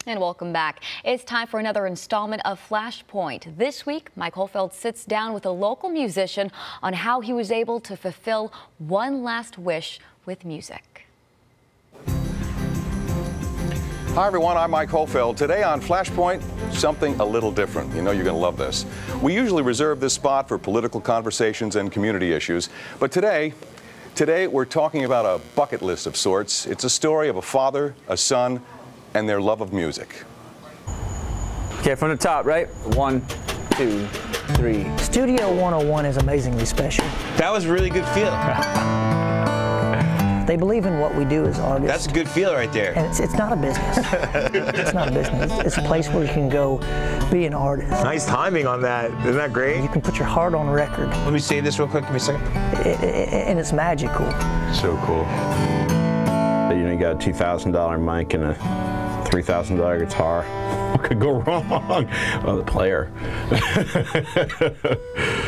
And welcome back. It's time for another installment of Flashpoint. This week, Mike Holfeld sits down with a local musician on how he was able to fulfill one last wish with music. Hi everyone, I'm Mike Holfeld. Today on Flashpoint, something a little different. You know you're going to love this. We usually reserve this spot for political conversations and community issues, but today we're talking about a bucket list of sorts. It's a story of a father, a son, and their love of music. Okay, from the top, right? 1, 2, 3. Studio 101 is amazingly special. That was a really good feel. They believe in what we do as artists. That's a good feel right there. And it's not a business. It's not a business. It's a place where you can go be an artist. Nice timing on that. Isn't that great? You can put your heart on record. Let me say this real quick. Give me a second. And it's magical. So cool. You know, you got a $2,000 mic and a $3,000 guitar. What could go wrong? Well, the player.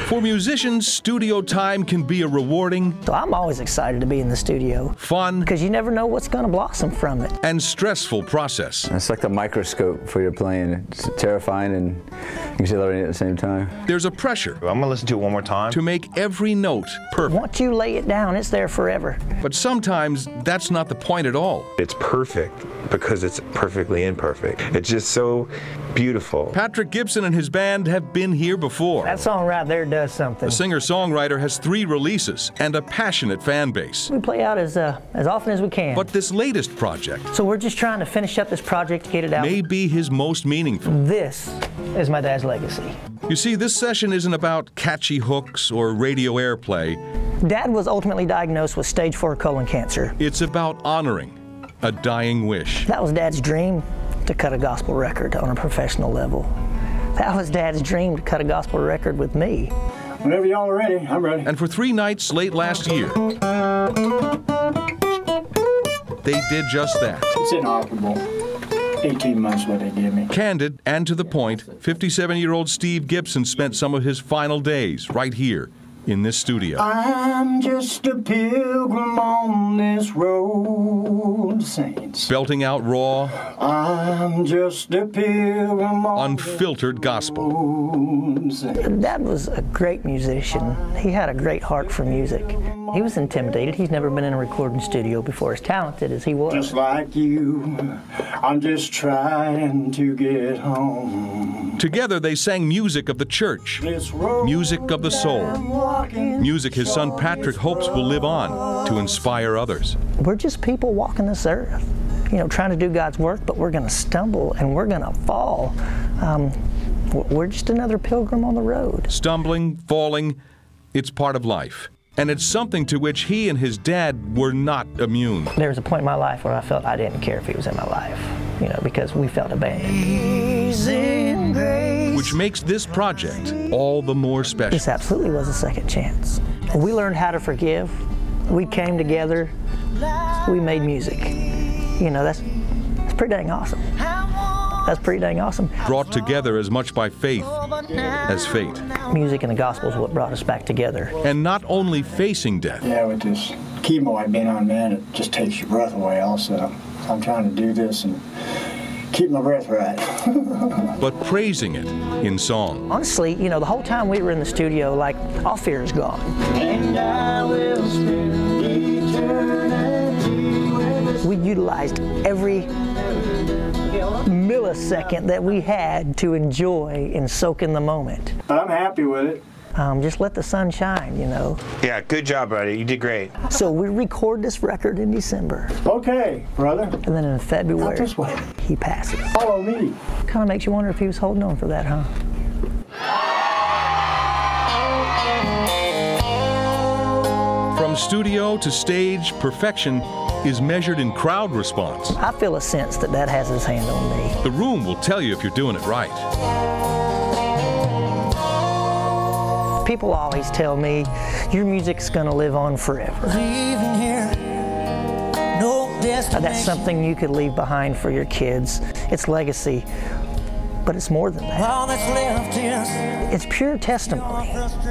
For musicians, studio time can be a rewarding, So I'm always excited to be in the studio. fun, Because you never know what's going to blossom from it. and stressful process. It's like a microscope for your playing. It's terrifying and exhilarating at the same time. There's a pressure I'm going to listen to it one more time. to make every note perfect. Once you lay it down, it's there forever. But sometimes that's not the point at all. It's perfect because it's perfectly imperfect. It's just so beautiful. Patrick Gibson and his band have been here before. That song right there does something. The singer-songwriter has 3 releases and a passionate fan base. We play out as often as we can. But this latest project So we're just trying to finish up this project to get it out. may be his most meaningful. This is my dad's legacy. You see, this session isn't about catchy hooks or radio airplay. Dad was ultimately diagnosed with stage 4 colon cancer. It's about honoring a dying wish. That was Dad's dream, to cut a gospel record on a professional level. That was Dad's dream, to cut a gospel record with me. Whenever y'all are ready, I'm ready. And for 3 nights late last year, they did just that. It's inoperable. 18 months what they give me. Candid and to the point, 57-year-old Steve Gibson spent some of his final days right here in this studio. I'm just a pilgrim on this road, saints. Belting out raw, I'm just a pilgrim on unfiltered gospel. road, saints. Dad was a great musician. He had a great heart for music. He was intimidated. He's never been in a recording studio before, as talented as he was. Just like you, I'm just trying to get home. Together they sang music of the church, This road music of the soul, I'm walking, music his son Patrick hopes will live on to inspire others. We're just people walking this earth, you know, trying to do God's work, but we're going to stumble and we're going to fall. We're just another pilgrim on the road. Stumbling, falling, it's part of life. And it's something to which he and his dad were not immune. There was a point in my life where I felt I didn't care if he was in my life, you know, because we felt abandoned. Which makes this project all the more special. This absolutely was a second chance. We learned how to forgive. We came together. We made music. You know, that's pretty dang awesome. That's pretty dang awesome. Brought together as much by faith as fate. Music and the gospel is what brought us back together. And not only facing death, Yeah, with this chemo I've been on, man, it just takes your breath away also. I'm trying to do this and keep my breath right. but praising it in song. Honestly, you know, the whole time we were in the studio, like, all fear is gone. And I will spend eternity with We utilized every millisecond that we had to enjoy and soak in the moment. But I'm happy with it. Just let the sun shine, you know. Yeah, good job, buddy. You did great. So we record this record in December, Okay, brother. and then in Not February, this way. he passes. Follow me. Kind of makes you wonder if he was holding on for that, huh? From studio to stage, perfection is measured in crowd response. I feel a sense that Dad has his hand on me. The room will tell you if you're doing it right. People always tell me, your music's gonna live on forever. That's something you could leave behind for your kids. It's legacy, but it's more than that. It's pure testimony.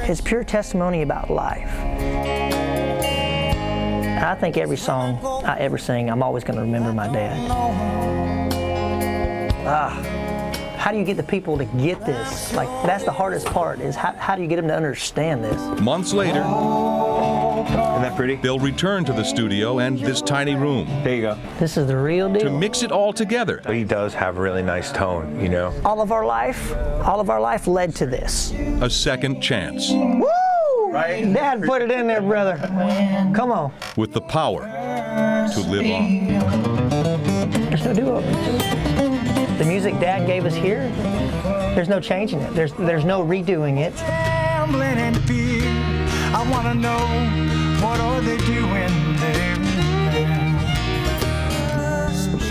It's pure testimony about life. I think every song I ever sing, I'm always gonna remember my dad. How do you get the people to get this? Like, that's the hardest part, is how do you get them to understand this? Months later, Isn't that pretty? they'll return to the studio and this tiny room There you go. This is the real to deal. mix it all together. But he does have a really nice tone, you know? All of our life led to this. A second chance Woo! Right? Dad put it in there, brother. Come on. with the power to live on. There's no do-overs. The music Dad gave us here, there's no changing it. There's no redoing it. Gambling and fear. I want to know, what are they doing there?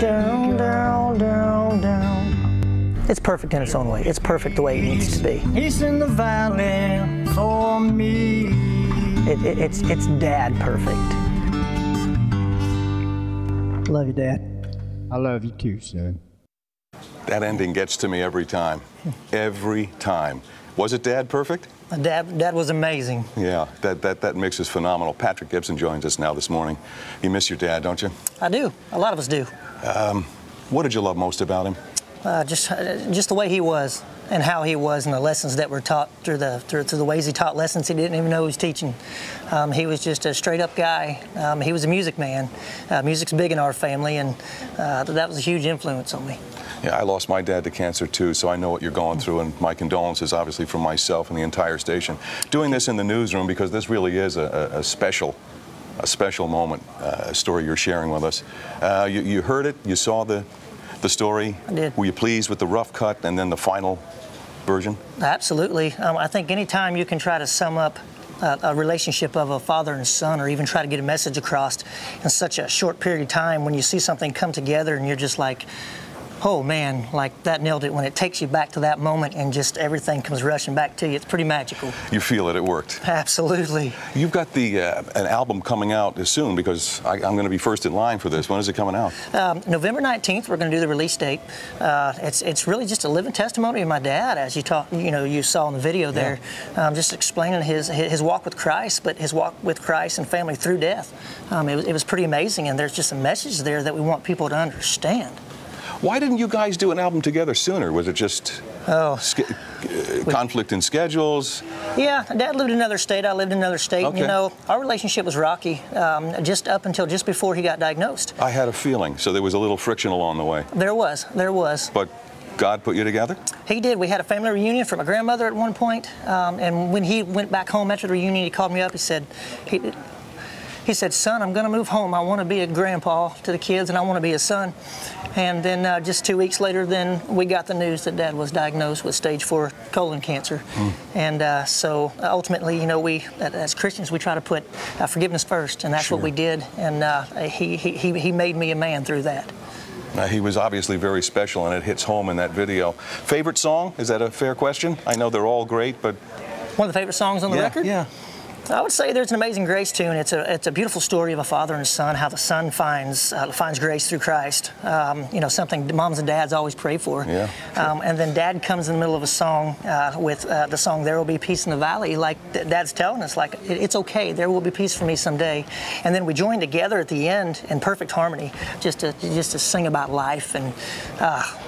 Down, down, down, down. It's perfect in its own way. It's perfect the way it needs to be. He's in the valley for me. It's Dad perfect. Love you, Dad. I love you too, son. That ending gets to me every time. Every time. Was it Dad perfect? Dad was amazing. Yeah, that mix is phenomenal. Patrick Gibson joins us now this morning. You miss your dad, don't you? I do. A lot of us do. What did you love most about him? Just the way he was and how he was, and the lessons that were taught through the ways he taught lessons he didn't even know he was teaching. He was just a straight up guy. He was a music man. Music's big in our family, and that was a huge influence on me. Yeah, I lost my dad to cancer too, so I know what you're going through, and my condolences obviously from myself and the entire station. Doing this in the newsroom, because this really is a special moment, a story you're sharing with us. You heard it, you saw the story. I did. Were you pleased with the rough cut and then the final version? Absolutely. I think anytime you can try to sum up a relationship of a father and son, or even try to get a message across in such a short period of time, when you see something come together and you're just like, oh man, like that nailed it. When it takes you back to that moment and just everything comes rushing back to you, it's pretty magical. You feel it worked. Absolutely. You've got an album coming out soon, because I'm going to be first in line for this. When is it coming out? November 19th, we're going to do the release date. It's really just a living testimony of my dad, as you saw in the video there, just explaining his walk with Christ, but his walk with Christ and family through death. It was pretty amazing, and there's just a message there that we want people to understand. Why didn't you guys do an album together sooner? Was it just conflict in schedules? Yeah, Dad lived in another state. I lived in another state. Okay. You know, our relationship was rocky just up until just before he got diagnosed. I had a feeling, so there was a little friction along the way. There was. But God put you together? He did. We had a family reunion for my grandmother at one point, and when he went back home after the reunion, he called me up. He said, son, I'm going to move home. I want to be a grandpa to the kids, and I want to be a son. And then just 2 weeks later, then we got the news that Dad was diagnosed with stage 4 colon cancer. And so ultimately, we as Christians, we try to put forgiveness first, and that's what we did. And he made me a man through that. He was obviously very special, and it hits home in that video. Favorite song? Is that a fair question? I know they're all great, but... One of the favorite songs on the record? Yeah. I would say there's an Amazing Grace tune. It's a beautiful story of a father and a son, how the son finds grace through Christ. Something moms and dads always pray for. Yeah. And then Dad comes in the middle of a song with the song "There Will Be Peace in the Valley." Like Dad's telling us, like it's okay. There will be peace for me someday. And then we join together at the end in perfect harmony, just to sing about life. And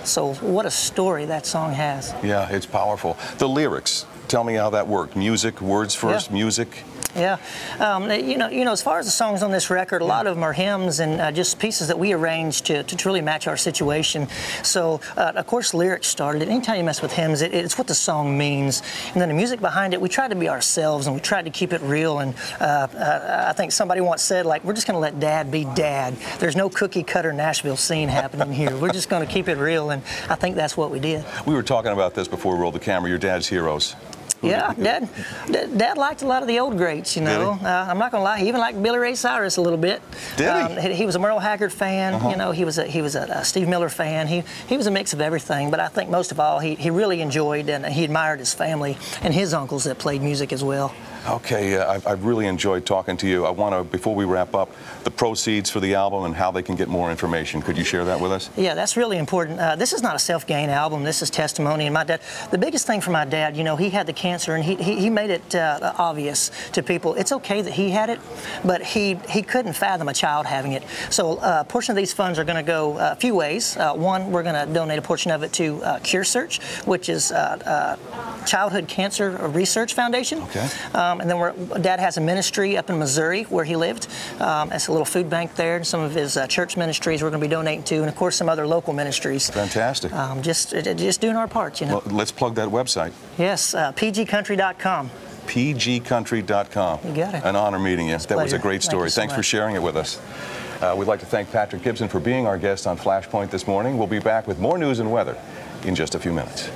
so what a story that song has. Yeah, it's powerful. The lyrics. Tell me how that worked. Music, words first, music. Yeah, as far as the songs on this record, a lot of them are hymns and just pieces that we arranged to truly match our situation. So, of course, lyrics started. Anytime you mess with hymns, it's what the song means. And then the music behind it, we tried to be ourselves, and we tried to keep it real. And I think somebody once said, like, we're just going to let Dad be Dad. There's no cookie-cutter Nashville scene happening here. We're just going to keep it real, and I think that's what we did. We were talking about this before we rolled the camera, your dad's heroes. Yeah, Dad liked a lot lot of the old greats, you know. I'm not going to lie, he even liked Billy Ray Cyrus a little bit. Did he? He was a Merle Haggard fan, you know, he was a Steve Miller fan. He was a mix of everything, but I think most of all, he really enjoyed and he admired his family and his uncles that played music as well. Okay, I've really enjoyed talking to you. I want to, before we wrap up, the proceeds for the album and how they can get more information. Could you share that with us? Yeah, that's really important. This is not a self-gain album. This is testimony. And my dad, the biggest thing for my dad, you know, he had the cancer, and he made it obvious to people. It's okay that he had it, but he couldn't fathom a child having it. So a portion of these funds are going to go a few ways. One, we're going to donate a portion of it to Cure Search, which is Childhood Cancer Research Foundation. Okay. And then Dad has a ministry up in Missouri where he lived. It's a little food bank there, and some of his church ministries we're going to be donating to, and of course some other local ministries. Fantastic. Just doing our part, you know. Well, let's plug that website. Yes, pgcountry.com. pgcountry.com. You got it. An honor meeting you. That was a great story. Thanks for sharing it with us. We'd like to thank Patrick Gibson for being our guest on Flashpoint this morning. We'll be back with more news and weather in just a few minutes.